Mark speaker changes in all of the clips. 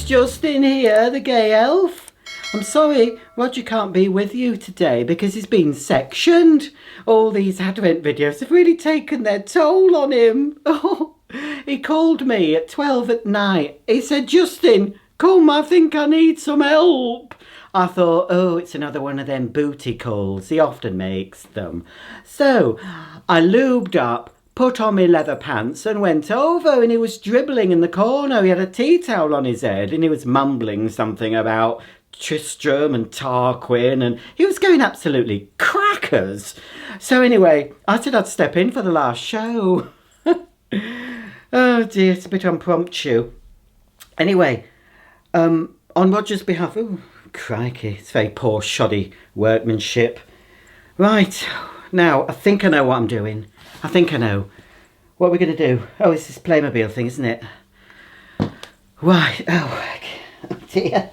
Speaker 1: Justin here, the gay elf. I'm sorry Roger can't be with you today because he's been sectioned. All these Advent videos have really taken their toll on him. Oh, he called me at 12 at night. He said, Justin, come, I think I need some help. I thought, oh, it's another one of them booty calls. He often makes them. So I lubed up, put on my leather pants and went over, and he was dribbling in the corner. He had a tea towel on his head and he was mumbling something about Tristram and Tarquin, and he was going absolutely crackers. So anyway, I said I'd step in for the last show. Oh dear, it's a bit impromptu. Anyway, on Roger's behalf, oh crikey, it's very poor shoddy workmanship. Right, now I think I know what I'm doing. I think I know. What we're going to do? Oh, it's this Playmobil thing, isn't it? Right, oh dear.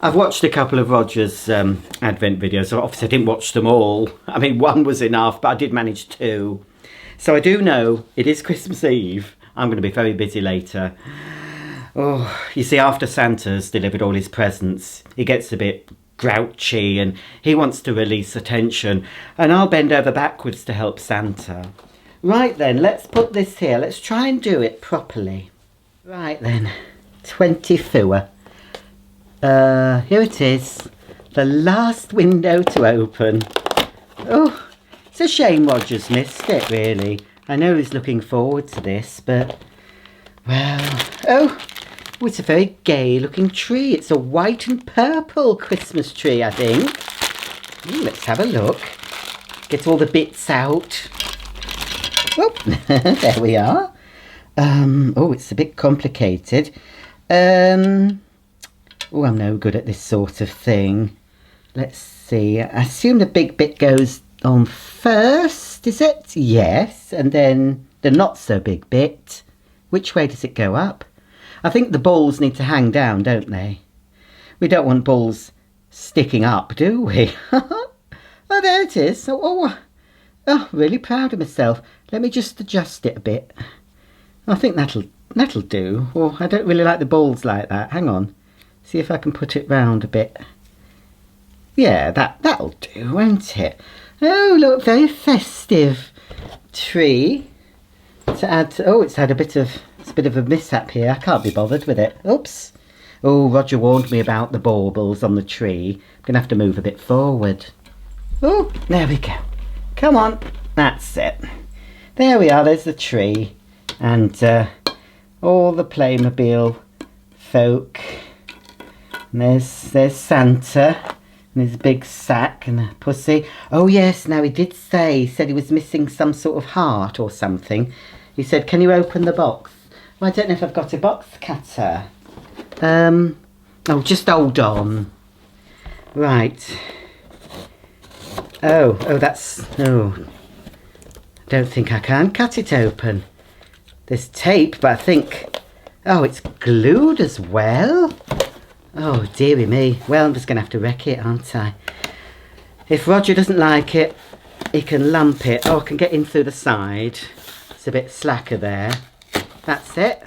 Speaker 1: I've watched a couple of Roger's Advent videos. So obviously I didn't watch them all. I mean, one was enough, but I did manage two. So I do know it is Christmas Eve. I'm going to be very busy later. Oh, you see, after Santa's delivered all his presents, he gets a bit grouchy and he wants to release attention. And I'll bend over backwards to help Santa. Right then, let's put this here. Let's try and do it properly. Right then, 24. Here it is, the last window to open. Oh, it's a shame Roger's missed it, really. I know he's looking forward to this, but, well, oh, it's a very gay looking tree. It's a white and purple Christmas tree, I think. Ooh, let's have a look. Get all the bits out. Oh, there we are. Oh, it's a bit complicated. Oh, I'm no good at this sort of thing. Let's see. I assume the big bit goes on first, is it? Yes. And then the not so big bit. Which way does it go up? I think the balls need to hang down, don't they? We don't want balls sticking up, do we? Oh, there it is. Oh, really proud of myself. Let me just adjust it a bit. I think that'll do. Oh, I don't really like the balls like that. Hang on. See if I can put it round a bit. Yeah, that'll do, won't it? Oh, look, very festive tree to add to, oh, it's a bit of a mishap here. I can't be bothered with it. Oops. Oh, Roger warned me about the baubles on the tree. I'm going to have to move a bit forward. Oh, there we go. Come on. That's it. There we are. There's the tree. And all the Playmobil folk. And there's Santa and his big sack and a pussy. Oh yes, now he said he was missing some sort of heart or something. He said, can you open the box? Well, I don't know if I've got a box cutter. Oh, just hold on. Right. Oh, I don't think I can cut it open. There's tape, but I think, oh, it's glued as well. Oh, dearie me. Well, I'm just going to have to wreck it, aren't I? If Roger doesn't like it, he can lump it. Oh, I can get in through the side. It's a bit slacker there. That's it.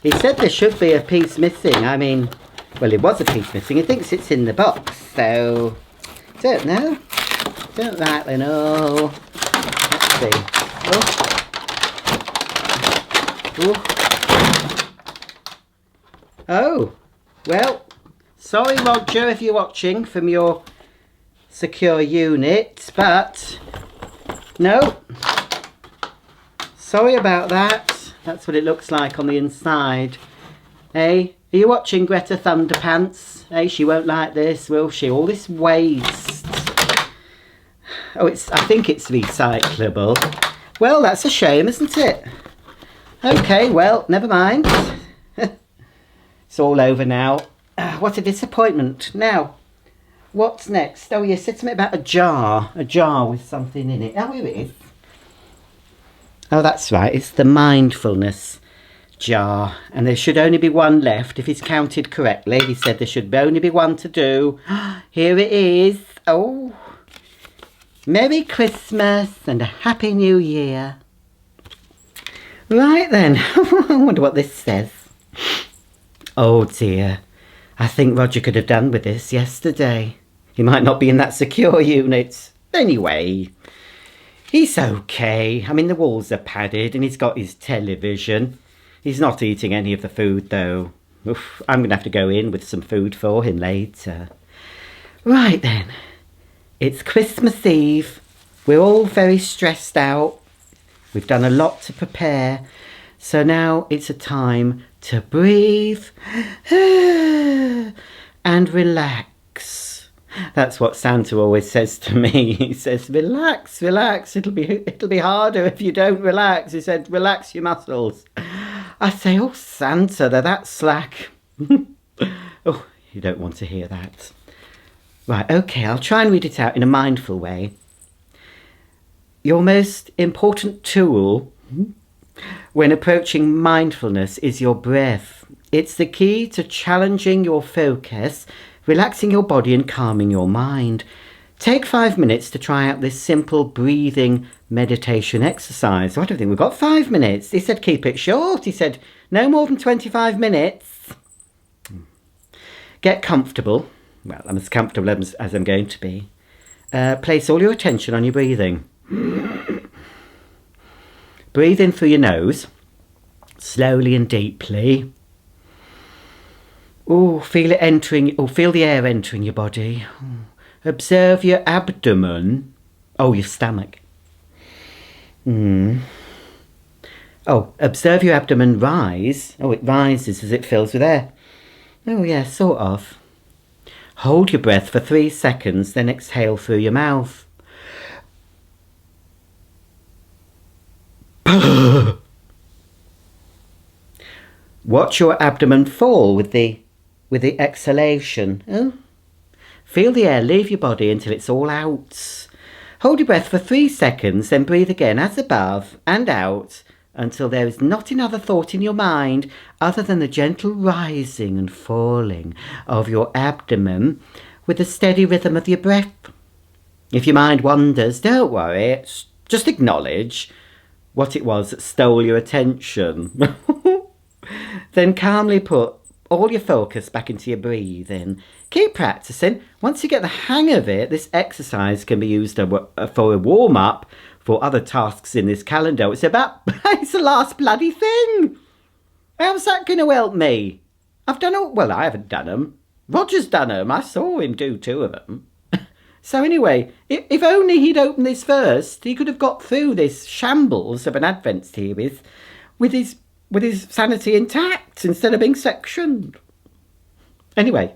Speaker 1: He said there should be a piece missing. I mean, well, it was a piece missing. He thinks it's in the box, so don't know. Don't rightly know. Let's see. Oh. Oh, well, sorry Roger if you're watching from your secure unit, but no, sorry about that. That's what it looks like on the inside. Hey, are you watching Greta Thunderpants? Hey, she won't like this, will she? All this waste. Oh, I think it's recyclable. Well, that's a shame, isn't it? Okay, well, never mind. It's all over now. What a disappointment. Now, what's next? Oh, you said something about a jar with something in it. Oh, here it is. Oh, that's right. It's the Mindfulness jar. And there should only be one left, if he's counted correctly. He said there should only be one to do. Here it is. Oh, Merry Christmas and a Happy New Year. Right then. I wonder what this says. Oh dear. I think Roger could have done with this yesterday. He might not be in that secure unit. Anyway, he's okay. I mean, the walls are padded and he's got his television. He's not eating any of the food though. Oof, I'm going to have to go in with some food for him later. Right then. It's Christmas Eve. We're all very stressed out. We've done a lot to prepare. So now it's a time to breathe and relax. That's what Santa always says to me. He says, relax, relax. It'll be harder if you don't relax. He said, relax your muscles. I say, oh, Santa, they're that slack. Oh, you don't want to hear that. Right, okay, I'll try and read it out in a mindful way. Your most important tool when approaching mindfulness is your breath. It's the key to challenging your focus, relaxing your body and calming your mind. Take 5 minutes to try out this simple breathing meditation exercise. I don't think we've got 5 minutes. He said keep it short. He said no more than 25 minutes. Get comfortable. Well, I'm as comfortable as I'm going to be. Place all your attention on your breathing. Breathe in through your nose, slowly and deeply. Oh, feel it entering. Oh, feel the air entering your body. Observe your abdomen. Oh, your stomach. Oh, observe your abdomen rise. Oh, it rises as it fills with air. Oh, yeah, sort of. Hold your breath for 3 seconds, then exhale through your mouth. Watch your abdomen fall with the exhalation. Oh. Feel the air leave your body until it's all out. Hold your breath for 3 seconds, then breathe again as above and out until there is not another thought in your mind other than the gentle rising and falling of your abdomen with the steady rhythm of your breath. If your mind wanders, don't worry, just acknowledge what it was that stole your attention. Then calmly put all your focus back into your breathing. Keep practicing. Once you get the hang of it, this exercise can be used for a warm-up for other tasks in this calendar. It's the last bloody thing. How's that going to help me? I've done all, well, I haven't done them. Roger's done them. I saw him do 2 of them. So anyway, if only he'd opened this first, he could have got through this shambles of an Advent series with his sanity intact instead of being sectioned. Anyway,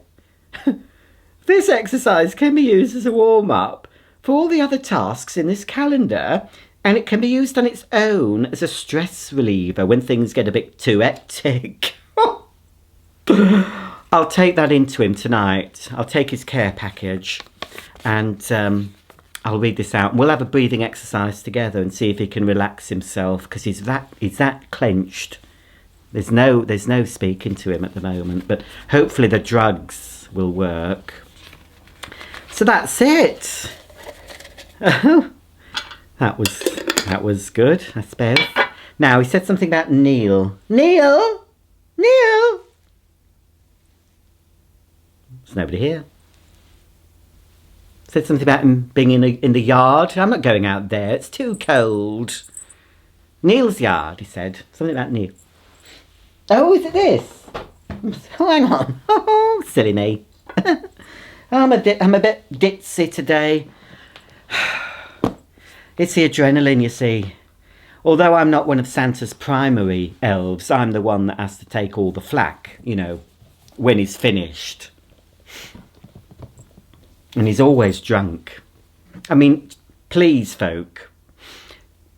Speaker 1: this exercise can be used as a warm-up for all the other tasks in this calendar, and it can be used on its own as a stress reliever when things get a bit too hectic. I'll take that into him tonight. I'll take his care package and I'll read this out. We'll have a breathing exercise together and see if he can relax himself, because he's that clenched. There's no speaking to him at the moment, but hopefully the drugs will work. So that's it. That was good, I suppose. Now he said something about Neil. Neil. There's nobody here. Said something about him being in the yard. I'm not going out there. It's too cold. Neil's yard, he said. Something about Neil. Oh, is it this? Oh, hang on. Oh, silly me. I'm a bit ditzy today. It's the adrenaline, you see. Although I'm not one of Santa's primary elves, I'm the one that has to take all the flack, you know, when he's finished. And he's always drunk. I mean, please, folk,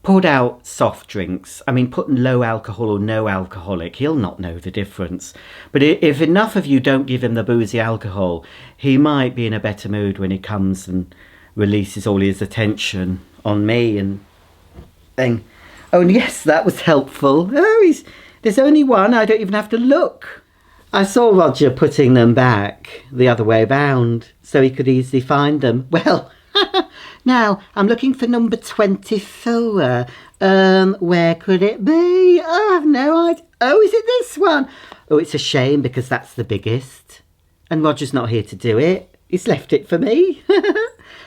Speaker 1: poured out soft drinks. I mean, put low alcohol or no alcoholic, he'll not know the difference. But if enough of you don't give him the boozy alcohol, he might be in a better mood when he comes and releases all his attention on me and thing. Oh, and yes, that was helpful. Oh, there's only one. I don't even have to look. I saw Roger putting them back the other way round so he could easily find them. Well, now I'm looking for number 24. Where could it be? I have no idea. Oh, is it this one? Oh, it's a shame because that's the biggest. And Roger's not here to do it. He's left it for me.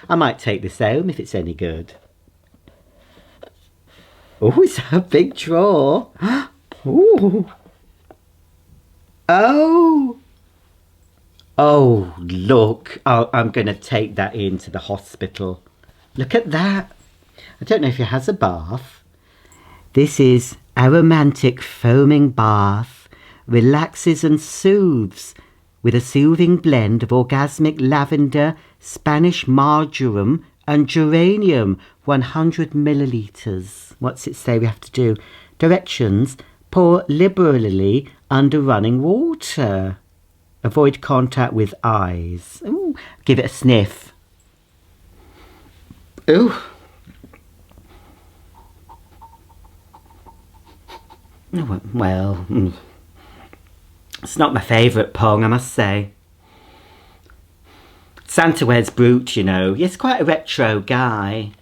Speaker 1: I might take this home if it's any good. Oh, it's a big drawer. Ooh. Oh. Oh, look. Oh, I'm going to take that into the hospital. Look at that. I don't know if it has a bath. This is Aromatic Foaming Bath. Relaxes and soothes with a soothing blend of orgasmic lavender, Spanish marjoram and geranium. 100 millilitres. What's it say we have to do? Directions. Pour liberally under running water. Avoid contact with eyes. Ooh, give it a sniff. Ooh. Well, it's not my favourite pong, I must say. Santa wears Brute, you know. He's quite a retro guy.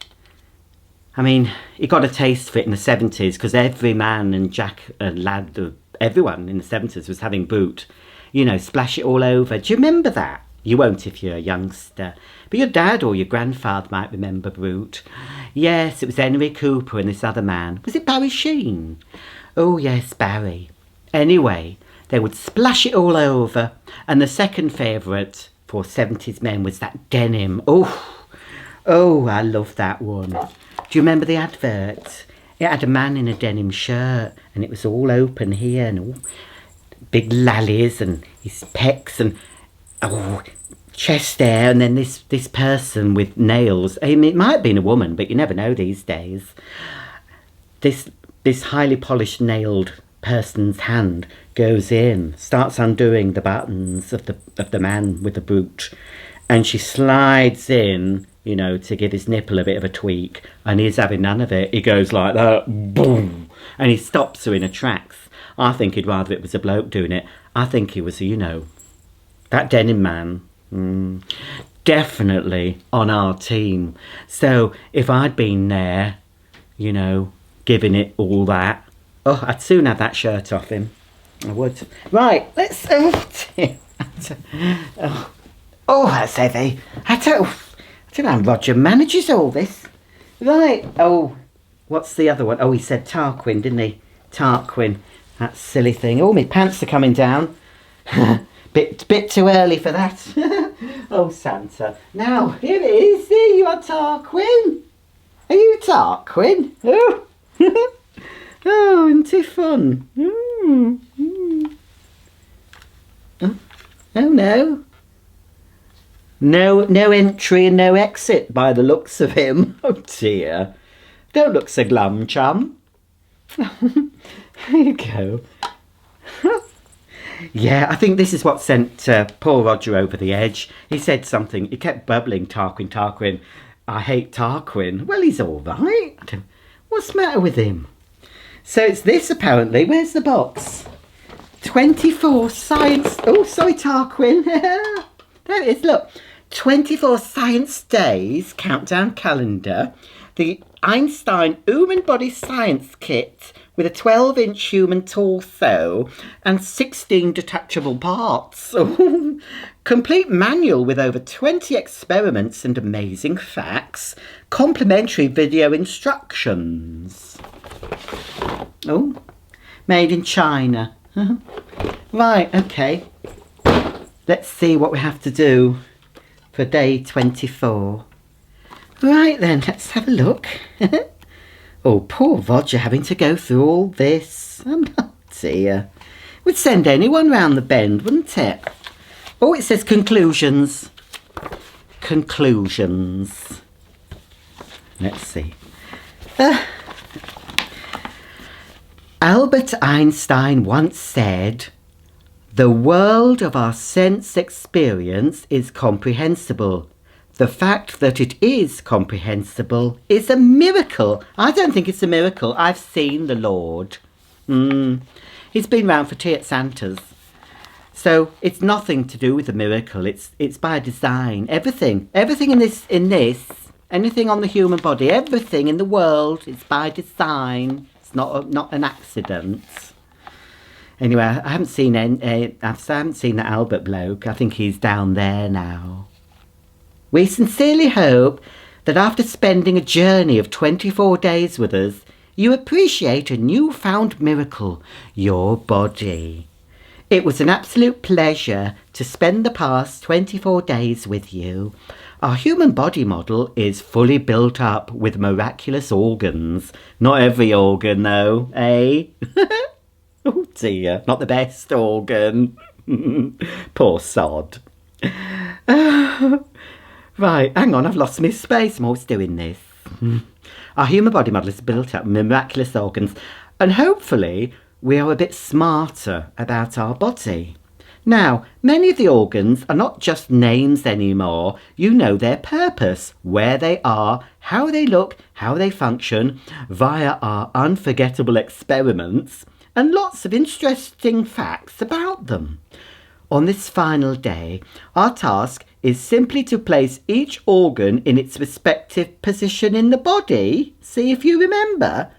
Speaker 1: I mean, he got a taste for it in the 70s because every man and Jack and lad, everyone in the 70s was having Brute. You know, splash it all over. Do you remember that? You won't if you're a youngster. But your dad or your grandfather might remember Brute. Yes, it was Henry Cooper and this other man. Was it Barry Sheen? Oh, yes, Barry. Anyway, they would splash it all over. And the second favourite for 70s men was that denim. Oh, I love that one. Do you remember the advert? It had a man in a denim shirt and it was all open here and all big lallies and his pecs and chest hair, and then this person with nails. I mean, it might have been a woman, but you never know these days. This highly polished nailed person's hand goes in, starts undoing the buttons of the man with the boot, and she slides in, you know, to give his nipple a bit of a tweak, and he's having none of it. He goes like that, boom, and he stops her in her tracks. I think he'd rather it was a bloke doing it. I think he was, you know, that denim man. Definitely on our team. So if I'd been there, you know, giving it all that, I'd soon have that shirt off him. I would. Right, let's. That's heavy. I don't know how Roger manages all this. Right. Oh, what's the other one? Oh, he said Tarquin, didn't he? Tarquin. That silly thing. Oh, my pants are coming down. Bit too early for that. Oh, Santa. Now, here it is. Here you are, Tarquin. Are you Tarquin? Oh, oh, isn't it fun? Oh, no. No entry and no exit by the looks of him. Oh, dear. Don't look so glum, chum. There you go. Yeah, I think this is what sent poor Roger over the edge. He said something. He kept bubbling, Tarquin. I hate Tarquin. Well, he's all right. What's the matter with him? So it's this, apparently. Where's the box? 24 science... Oh, sorry, Tarquin. There it is, look. 24 Science Days countdown calendar. The Einstein Human Body Science Kit with a 12-inch human torso and 16 detachable parts. Complete manual with over 20 experiments and amazing facts. Complimentary video instructions. Oh, made in China. Right, okay. Let's see what we have to do for day 24. Right then, let's have a look. Oh, poor Roger having to go through all this. Oh dear. Would send anyone round the bend, wouldn't it? Oh, it says conclusions. Conclusions. Let's see. Albert Einstein once said, "The world of our sense experience is comprehensible. The fact that it is comprehensible is a miracle." I don't think it's a miracle. I've seen the Lord. He's been round for tea at Santa's. So it's nothing to do with a miracle. It's by design. Everything in this, anything on the human body, everything in the world is by design. It's not an accident. Anyway, I haven't seen that Albert bloke. I think he's down there now. We sincerely hope that after spending a journey of 24 days with us, you appreciate a newfound miracle, your body. It was an absolute pleasure to spend the past 24 days with you. Our human body model is fully built up with miraculous organs. Not every organ though, eh? Oh dear, not the best organ. Poor sod. Right, hang on, I've lost my space. I'm always doing this. Our human body model is built up with miraculous organs, and hopefully we are a bit smarter about our body. Now, many of the organs are not just names anymore. You know their purpose, where they are, how they look, how they function, via our unforgettable experiments, and lots of interesting facts about them. On this final day, our task is simply to place each organ in its respective position in the body. See if you remember.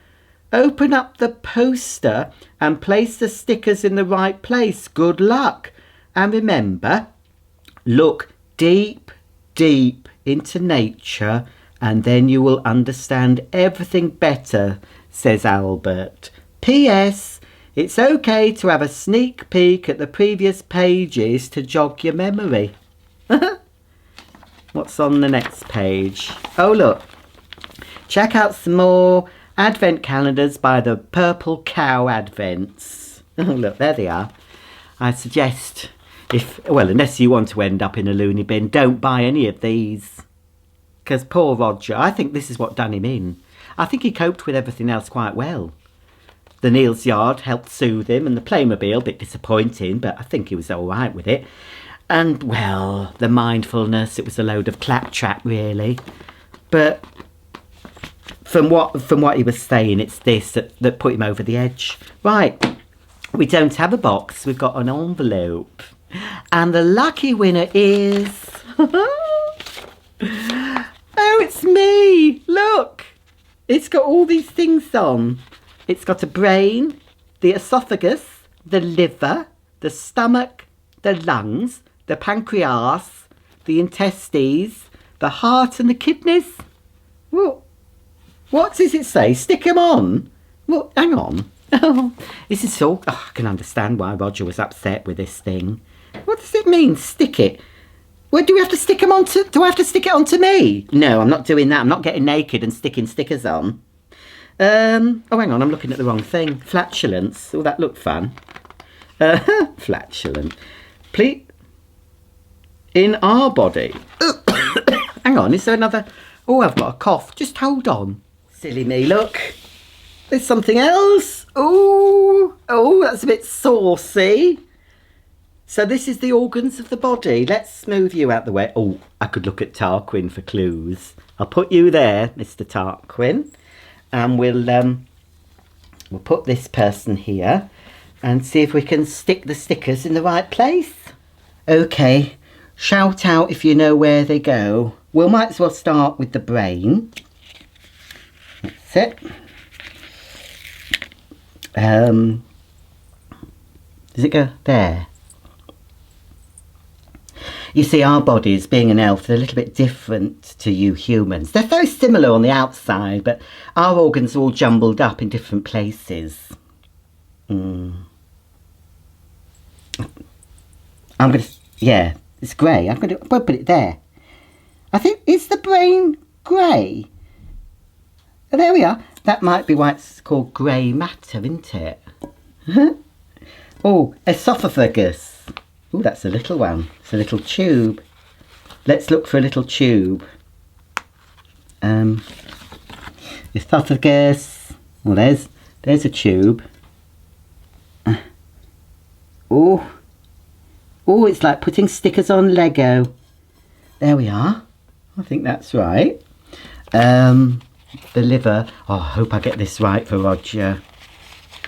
Speaker 1: Open up the poster and place the stickers in the right place. Good luck. And remember, look deep, deep into nature and then you will understand everything better, says Albert. P.S. It's okay to have a sneak peek at the previous pages to jog your memory. What's on the next page? Oh, look. Check out some more advent calendars by the Purple Cow Advents. Oh, look, there they are. I suggest, unless you want to end up in a loony bin, don't buy any of these. Because poor Roger, I think this is what done him in. I think he coped with everything else quite well. The Neil's Yard helped soothe him, and the Playmobil, a bit disappointing, but I think he was all right with it. And, well, the Mindfulness, it was a load of claptrap, really. But from what he was saying, it's this that put him over the edge. Right, we don't have a box, we've got an envelope. And the lucky winner is... Oh, it's me! Look! It's got all these things on. It's got a brain, the esophagus, the liver, the stomach, the lungs, the pancreas, the intestines, the heart and the kidneys. Well, what does it say? Stick 'em on? Well, hang on. This is so... Oh, I can understand why Roger was upset with this thing. What does it mean, stick it? Well, do we have to stick 'em onto... Do I have to stick it onto me? No, I'm not doing that. I'm not getting naked and sticking stickers on. Oh, hang on, I'm looking at the wrong thing. Flatulence. Oh, that looked fun. Flatulent. Please... In our body. Hang on, is there another... Oh, I've got a cough. Just hold on. Silly me, look. There's something else. Oh, that's a bit saucy. So this is the organs of the body. Let's move you out the way. Oh, I could look at Tarquin for clues. I'll put you there, Mr. Tarquin. And we'll put this person here and see if we can stick the stickers in the right place. Okay, shout out if you know where they go. We might as well start with the brain. That's it. Does it go there? You see, our bodies, being an elf, they're a little bit different to you humans. They're very similar on the outside, but our organs are all jumbled up in different places. I'm going to... Yeah, it's grey. I'm going to put it there. I think... Is the brain grey? Oh, there we are. That might be why it's called grey matter, isn't it? Oh, esophagus. Oh, that's a little one. It's a little tube. Let's look for a little tube. Esophagus. Well, there's a tube. Oh, it's like putting stickers on Lego. There we are. I think that's right. The liver. Oh, I hope I get this right for Roger.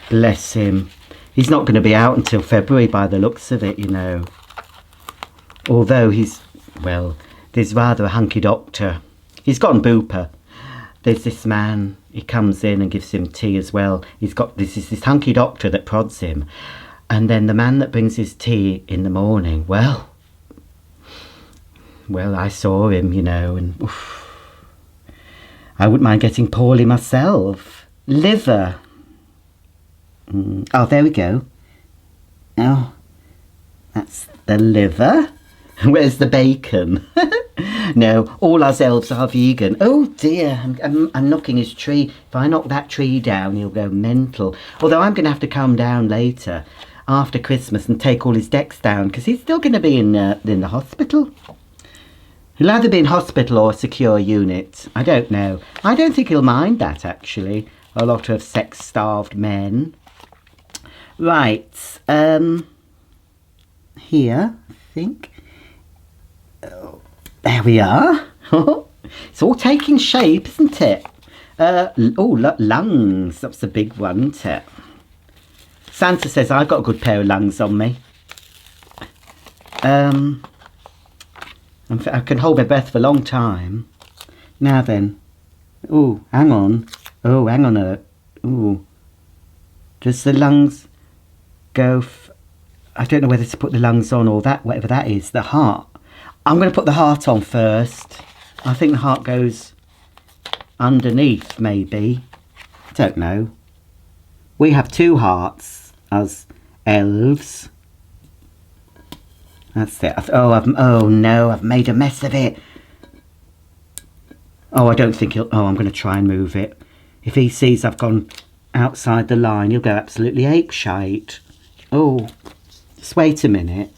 Speaker 1: Bless him. He's not going to be out until February by the looks of it, you know. Although there's rather a hunky doctor. He's gone booper. There's this man, he comes in and gives him tea as well. This hunky doctor that prods him. And then the man that brings his tea in the morning, well, I saw him, you know, and oof, I wouldn't mind getting poorly myself. Liver. Oh, there we go. Oh, that's the liver. Where's the bacon? No, all us elves are vegan. Oh dear, I'm knocking his tree. If I knock that tree down, he'll go mental. Although I'm going to have to come down later, after Christmas, and take all his decks down, because he's still going to be in the hospital. He'll either be in hospital or a secure unit. I don't know. I don't think he'll mind that, actually. A lot of sex-starved men. Right, here, I think. Oh, there we are. It's all taking shape, isn't it? Oh, lungs. That's a big one, isn't it? Santa says I've got a good pair of lungs on me. I can hold my breath for a long time. Now then. Oh, hang on. Oh, hang on. Oh. Does the lungs go... I don't know whether to put the lungs on or that, whatever that is, the heart. I'm going to put the heart on first. I think the heart goes underneath, maybe. I don't know. We have two hearts as elves. That's it. Oh no, I've made a mess of it. Oh, I don't think he'll... Oh, I'm going to try and move it. If he sees I've gone outside the line, he'll go absolutely apeshite. Oh, just wait a minute.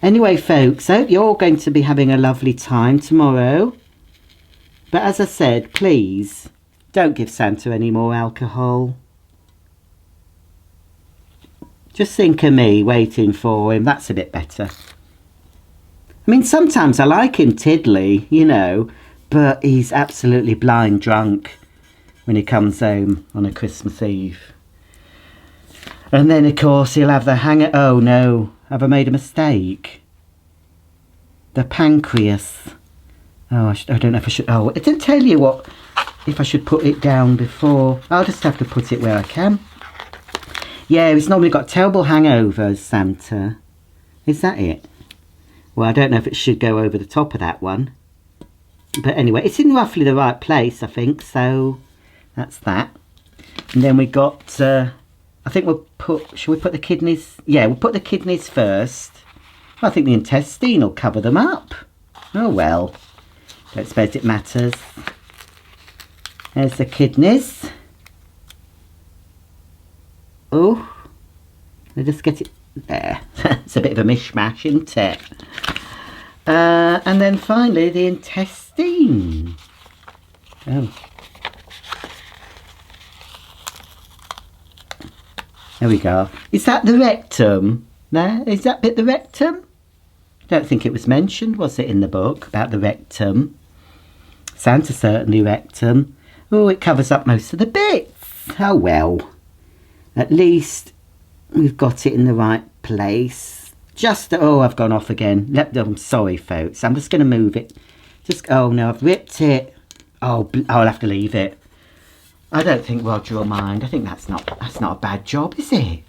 Speaker 1: Anyway, folks, I hope you're going to be having a lovely time tomorrow. But as I said, please, don't give Santa any more alcohol. Just think of me waiting for him. That's a bit better. I mean, sometimes I like him tiddly, you know, but he's absolutely blind drunk when he comes home on a Christmas Eve. And then, of course, he'll have the hanger... Oh, no. Have I made a mistake? The pancreas. Oh, I don't know if I should... Oh, it didn't tell you what... If I should put it down before... I'll just have to put it where I can. Yeah, he's normally got terrible hangovers, Santa. Is that it? Well, I don't know if it should go over the top of that one. But anyway, it's in roughly the right place, I think. So, that's that. And then we got... I think we'll put... Shall we put the kidneys... Yeah, we'll put the kidneys first. I think the intestine will cover them up. Oh, well. Don't suppose it matters. There's the kidneys. Oh. We'll just get it... There. It's a bit of a mishmash, isn't it? And then finally, the intestine. Oh. There we go. Is that the rectum? There? Is that bit the rectum? I don't think it was mentioned, was it, in the book, about the rectum? Santa certainly rectum. Oh, it covers up most of the bits. Oh, well. At least we've got it in the right place. Just... Oh, I've gone off again. I'm sorry, folks. I'm just going to move it. Just... Oh, no, I've ripped it. Oh, I'll have to leave it. I don't think Roger will mind. I think that's not a bad job, is it?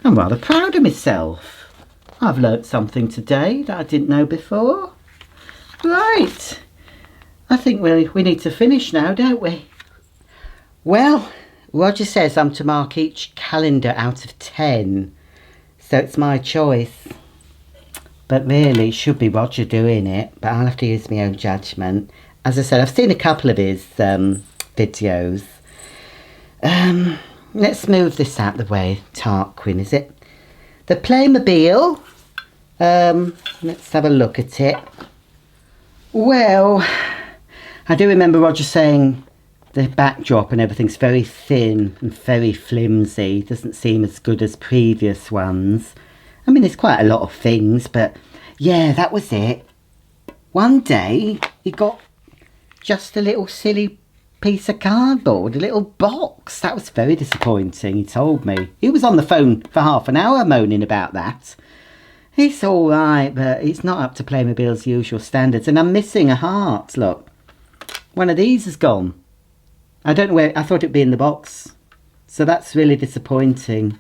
Speaker 1: I'm rather proud of myself. I've learnt something today that I didn't know before. Right. I think we need to finish now, don't we? Well, Roger says I'm to mark each calendar out of 10. So it's my choice. But really, it should be Roger doing it. But I'll have to use my own judgment. As I said, I've seen a couple of his videos. Let's move this out of the way. Tarquin, is it? The Playmobil. Let's have a look at it. Well, I do remember Roger saying the backdrop and everything's very thin and very flimsy. Doesn't seem as good as previous ones. I mean, there's quite a lot of things, but yeah, that was it. One day, he got just a little silly piece of cardboard, a little box. That was very disappointing, he told me. He was on the phone for half an hour moaning about that. It's all right, but it's not up to Playmobil's usual standards. And I'm missing a heart, look. One of these is gone. I don't know where... I thought it'd be in the box. So that's really disappointing.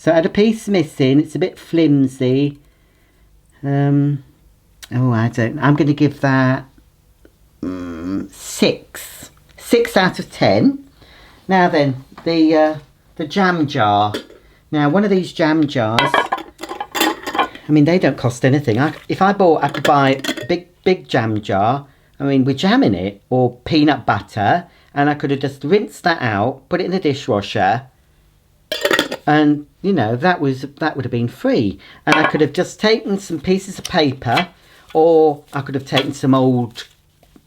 Speaker 1: So I had a piece missing. It's a bit flimsy. Oh, I don't. I'm going to give that 6. 6 out of 10. Now then, the jam jar. Now, one of these jam jars, I mean, they don't cost anything. If I could buy a big jam jar, I mean, with jam in it, or peanut butter, and I could have just rinsed that out, put it in the dishwasher, and, you know, that would have been free. And I could have just taken some pieces of paper, or I could have taken some old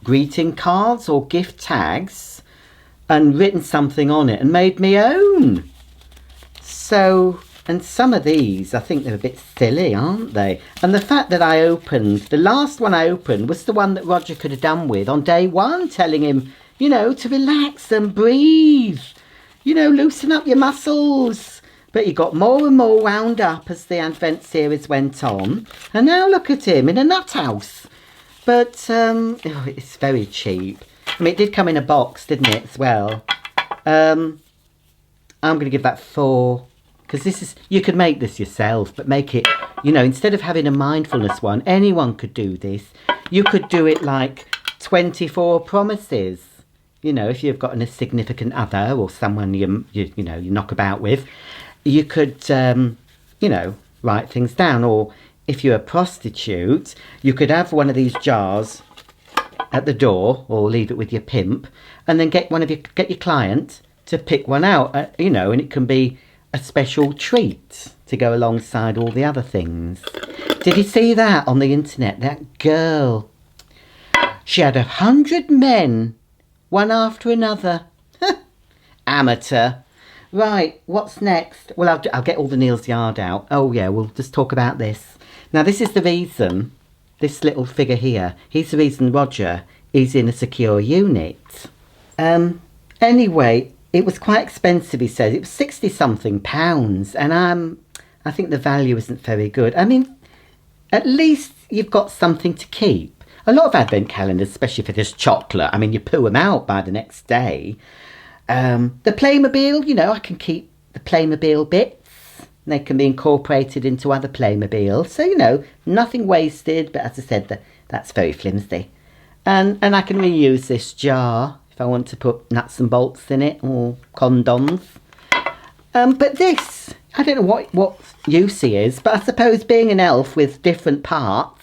Speaker 1: greeting cards or gift tags and written something on it and made me own. So, and some of these, I think they're a bit silly, aren't they? And the fact that the last one I opened was the one that Roger could have done with on day 1, telling him, you know, to relax and breathe, you know, loosen up your muscles. But he got more and more wound up as the Advent series went on. And now look at him in a nut house. But it's very cheap. I mean, it did come in a box, didn't it, as well? I'm going to give that 4. Because you could make this yourself, but make it, you know, instead of having a mindfulness one, anyone could do this. You could do it like 24 promises. You know, if you've got a significant other or someone you knock about with, you could, you know, write things down. Or if you're a prostitute, you could have one of these jars at the door, or leave it with your pimp, and then get your client to pick one out. You know, and it can be a special treat to go alongside all the other things. Did you see that on the internet? That girl, she had 100 men, one after another. Amateur. Right, what's next? Well, I'll get all the Neil's Yard out. Oh yeah, we'll just talk about this. Now this is the reason, this little figure here, he's the reason Roger is in a secure unit. Anyway, it was quite expensive, he says. It was 60-something pounds, and I think the value isn't very good. I mean, at least you've got something to keep. A lot of Advent calendars, especially for this chocolate, I mean, you poo them out by the next day. The Playmobil, you know, I can keep the Playmobil bits. They can be incorporated into other Playmobiles. So, you know, nothing wasted, but as I said, that's very flimsy. And I can reuse this jar if I want to put nuts and bolts in it, or condoms. But this, I don't know what use he is, but I suppose being an elf with different parts,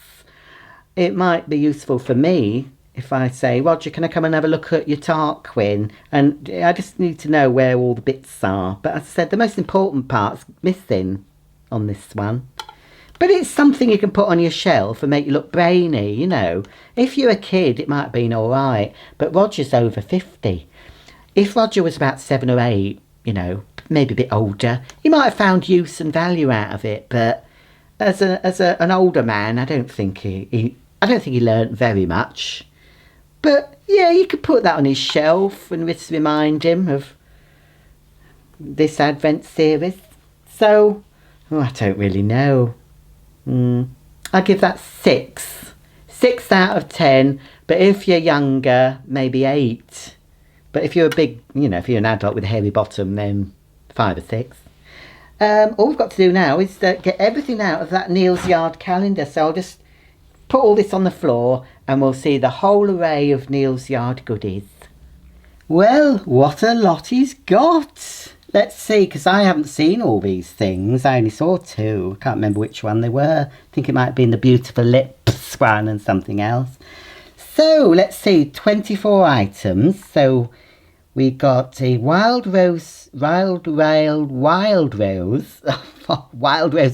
Speaker 1: it might be useful for me if I say, Roger, can I come and have a look at your Tarquin? And I just need to know where all the bits are. But as I said, the most important part's missing on this one. But it's something you can put on your shelf and make you look brainy, you know. If you're a kid, it might have been all right. But Roger's over 50. If Roger was about 7 or 8, you know, maybe a bit older, he might have found use and value out of it. But as an older man, I don't think he learnt very much. But yeah, you could put that on his shelf and just remind him of this Advent series. So, I don't really know. I'll give that 6. 6 out of 10. But if you're younger, maybe 8. But if you're a big, you know, if you're an adult with a hairy bottom, then 5 or 6. All we've got to do now is get everything out of that Neil's Yard calendar. So I'll just put all this on the floor and we'll see the whole array of Neil's Yard goodies. Well, what a lot he's got. Let's see, because I haven't seen all these things. I only saw 2. I can't remember which one they were. I think it might have been the Beautiful Lips one and something else. So, let's see, 24 items. So, we got a Wild Rose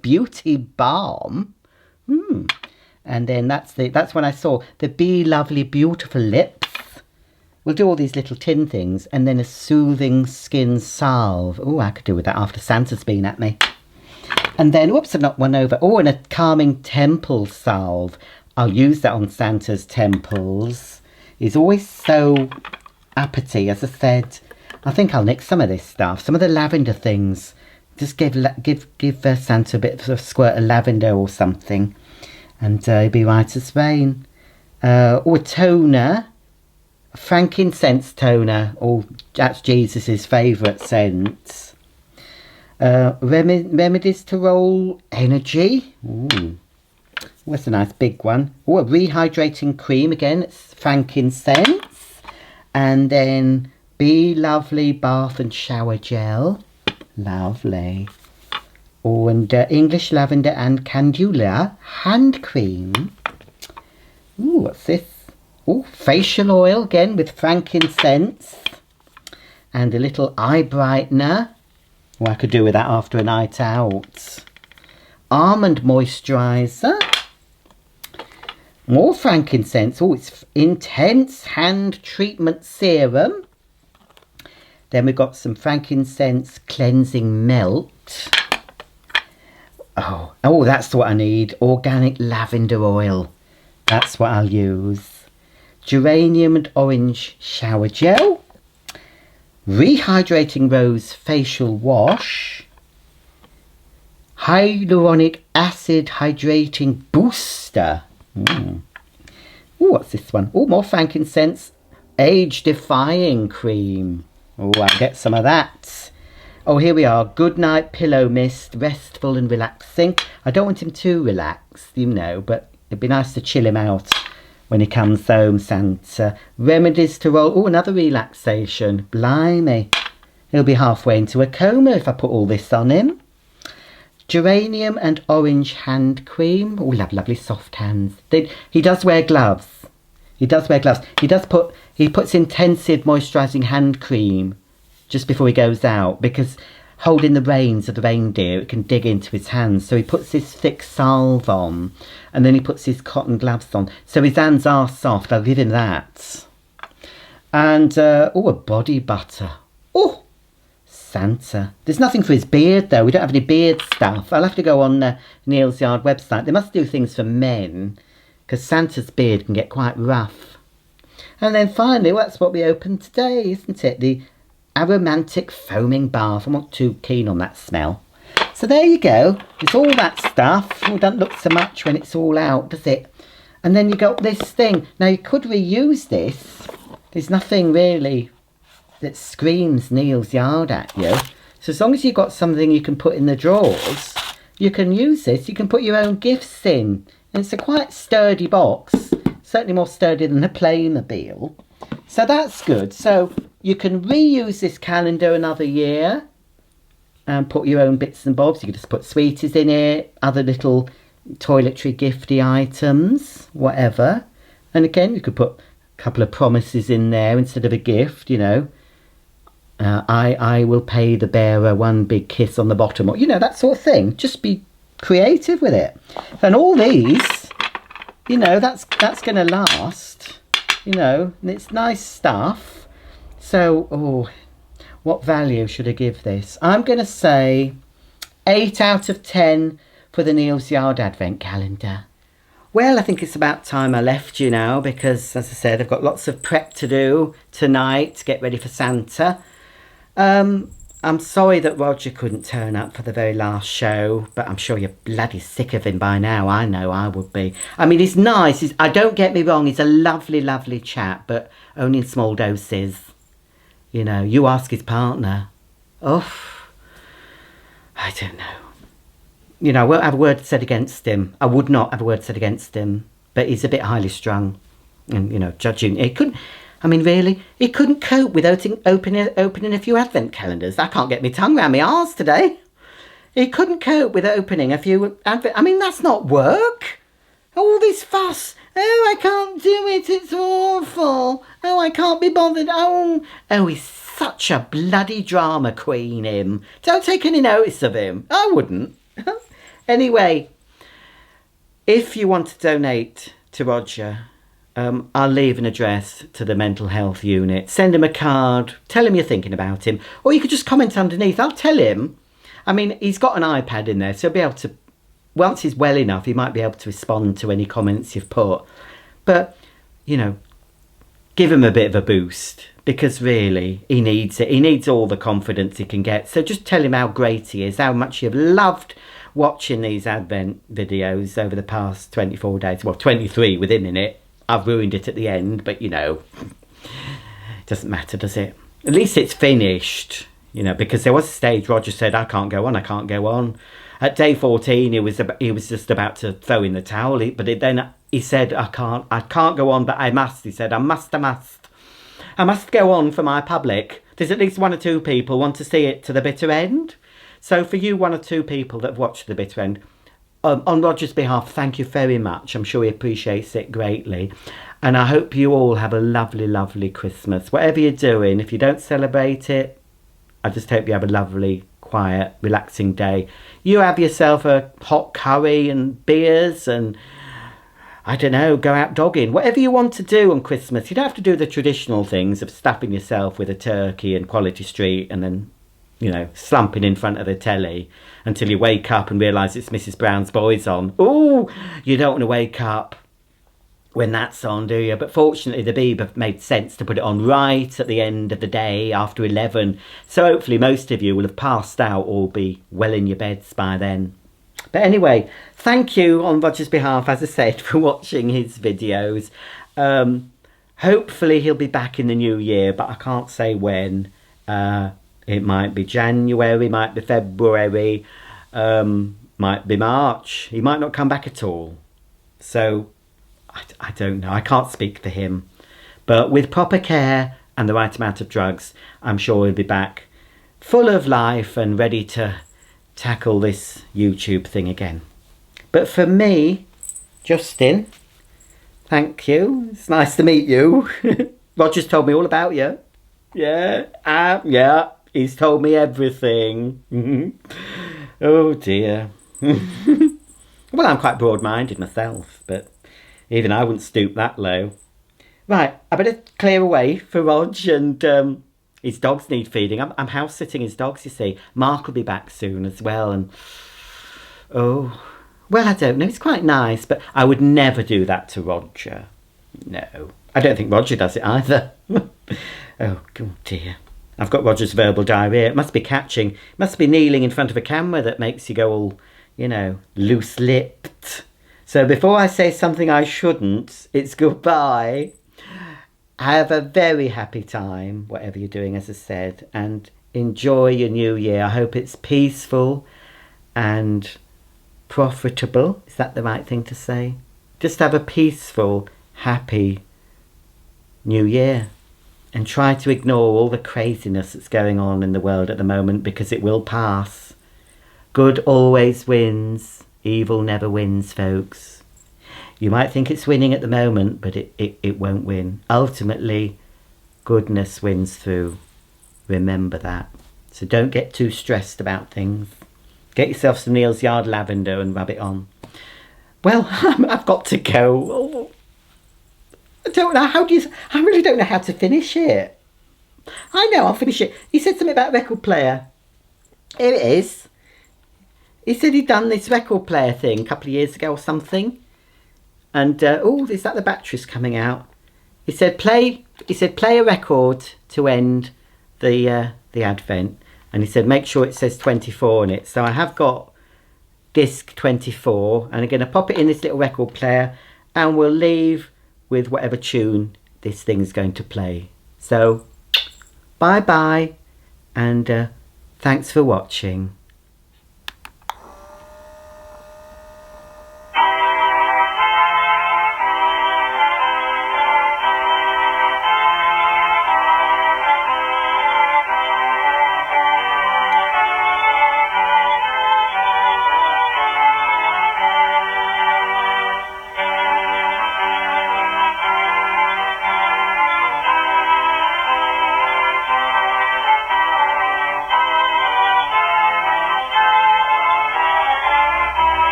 Speaker 1: Beauty Balm. And then that's when I saw the Be Lovely Beautiful Lips. We'll do all these little tin things, and then a soothing skin salve. Oh, I could do with that after Santa's been at me. And then, whoops, I knocked one over. Oh, and a calming temple salve. I'll use that on Santa's temples. He's always so uppity, as I said. I think I'll nick some of this stuff. Some of the lavender things. Just give Santa a bit of a squirt of lavender or something. And he'll be right as rain. Or a toner. Frankincense toner. Oh, that's Jesus' favourite scent. Remedies to roll energy. Ooh. What's a nice big one? Oh, a rehydrating cream again. It's frankincense. And then Be Lovely bath and shower gel. Lovely. Oh, and English lavender and calendula hand cream. Ooh, what's this? Oh, facial oil again with frankincense. And a little eye brightener. Oh, I could do with that after a night out. Almond moisturiser. More frankincense. Oh, it's intense hand treatment serum. Then we've got some frankincense cleansing melt. Oh, that's what I need. Organic lavender oil. That's what I'll use. Geranium and orange shower gel. Rehydrating rose facial wash. Hyaluronic acid hydrating booster. Ooh, what's this one? Oh, more frankincense age defying cream. Oh, I'll get some of that. Oh, here we are. Good night pillow mist, restful and relaxing. I don't want him too relaxed, you know, but it'd be nice to chill him out when he comes home, Santa. Remedies to roll. Oh, another relaxation. Blimey. He'll be halfway into a coma if I put all this on him. Geranium and orange hand cream. Oh, lovely soft hands. He does wear gloves. He does wear gloves. He puts intensive moisturising hand cream just before he goes out, because holding the reins of the reindeer, it can dig into his hands. So he puts this thick salve on, and then he puts his cotton gloves on. So his hands are soft. I'll give him that. And, oh, a body butter. Oh, Santa. There's nothing for his beard, though. We don't have any beard stuff. I'll have to go on Neil's Yard website. They must do things for men, because Santa's beard can get quite rough. And then finally, well, that's what we opened today, isn't it? The Aromatic foaming bath. I'm not too keen on that smell. So there you go. It's all that stuff. Oh, it doesn't look so much when it's all out, does it? And then you got this thing. Now, you could reuse this. There's nothing really that screams Neil's Yard at you. So as long as you've got something you can put in the drawers, you can use this. You can put your own gifts in. And it's a quite sturdy box. Certainly more sturdy than the Playmobil. So that's good. So you can reuse this calendar another year and put your own bits and bobs. You can just put sweeties in it, other little toiletry gifty items, whatever. And again, you could put a couple of promises in there instead of a gift, you know. I will pay the bearer one big kiss on the bottom, or, you know, that sort of thing. Just be creative with it. And all these, you know, that's going to last, you know, and it's nice stuff. So, oh, what value should I give this? I'm going to say 8 out of 10 for the Neil's Yard Advent Calendar. Well, I think it's about time I left you now, because, as I said, I've got lots of prep to do tonight to get ready for Santa. I'm sorry that Roger couldn't turn up for the very last show, but I'm sure you're bloody sick of him by now. I know I would be. I mean, he's nice. Don't get me wrong, he's a lovely, lovely chap, but only in small doses. You know, you ask his partner. Oh, I don't know. You know, I won't have a word said against him. I would not have a word said against him, but he's a bit highly strung. And, you know, judging, he couldn't, I mean, really, he couldn't cope with opening a few advent calendars. I can't get my tongue around my arse today. He couldn't cope with opening a few advent, I mean, that's not work. All this fuss. Oh, I can't do it, it's awful. Oh, I can't be bothered. Oh, he's such a bloody drama queen, him. Don't take any notice of him. I wouldn't. Anyway, if you want to donate to Roger, I'll leave an address to the mental health unit. Send him a card. Tell him you're thinking about him. Or you could just comment underneath. I'll tell him. I mean, he's got an iPad in there, so he'll be able to, once he's well enough, he might be able to respond to any comments you've put. But, you know, give him a bit of a boost, because really, he needs it. He needs all the confidence he can get. So just tell him how great he is, how much you've loved watching these Advent videos over the past 24 days. Well, 23 with him in it. I've ruined it at the end, but, you know, it doesn't matter, does it? At least it's finished. you know, because there was a stage Roger said, I can't go on, I can't go on. At day 14, he was just about to throw in the towel, then he said, I can't go on, but I must. He said, I must go on for my public. There's at least 1 or 2 people want to see it to the bitter end. So for you 1 or 2 people that have watched the bitter end, on Roger's behalf, thank you very much. I'm sure he appreciates it greatly. And I hope you all have a lovely, lovely Christmas. Whatever you're doing, if you don't celebrate it, I just hope you have a lovely, quiet, relaxing day. You have yourself a hot curry and beers and, I don't know, go out dogging. Whatever you want to do on Christmas. You don't have to do the traditional things of stuffing yourself with a turkey and Quality Street and then, you know, slumping in front of the telly until you wake up and realise it's Mrs. Brown's Boys on. Ooh, you don't want to wake up when that's on, do you? But fortunately the Beeb have made sense to put it on right at the end of the day after 11. So hopefully most of you will have passed out or be well in your beds by then. But anyway, thank you on Roger's behalf, as I said, for watching his videos. Hopefully he'll be back in the new year, but I can't say when. It might be January, might be February, might be March. He might not come back at all. So I don't know. I can't speak for him. But with proper care and the right amount of drugs, I'm sure he'll be back full of life and ready to tackle this YouTube thing again. But for me, Justin, thank you. It's nice to meet you. Roger's told me all about you. Yeah, yeah. He's told me everything. Oh dear. Well, I'm quite broad-minded myself, but even I wouldn't stoop that low. Right, I better clear away for Rog, and his dogs need feeding. I'm house-sitting his dogs, you see. Mark will be back soon as well, and oh, well, I don't know. It's quite nice, but I would never do that to Roger. No, I don't think Roger does it either. Oh, dear. I've got Roger's verbal diarrhoea. It must be catching. It must be kneeling in front of a camera that makes you go all, you know, loose-lipped. So before I say something I shouldn't, it's goodbye. Have a very happy time, whatever you're doing, as I said, and enjoy your new year. I hope it's peaceful and profitable. Is that the right thing to say? Just have a peaceful, happy new year. And try to ignore all the craziness that's going on in the world at the moment, because it will pass. Good always wins. Evil never wins, folks. You might think it's winning at the moment, but it won't win. Ultimately, goodness wins through. Remember that. So don't get too stressed about things. Get yourself some Neal's Yard lavender and rub it on. Well, I've got to go. I don't know, I really don't know how to finish it. I know, I'll finish it. He said something about a record player. Here it is. He said he'd done this record player thing a couple of years ago or something. And, oh, is that the batteries coming out? He said play a record to end the Advent. And he said make sure it says 24 on it. So I have got disc 24. And I'm going to pop it in this little record player. And we'll leave with whatever tune this thing's going to play. So, bye-bye, and thanks for watching.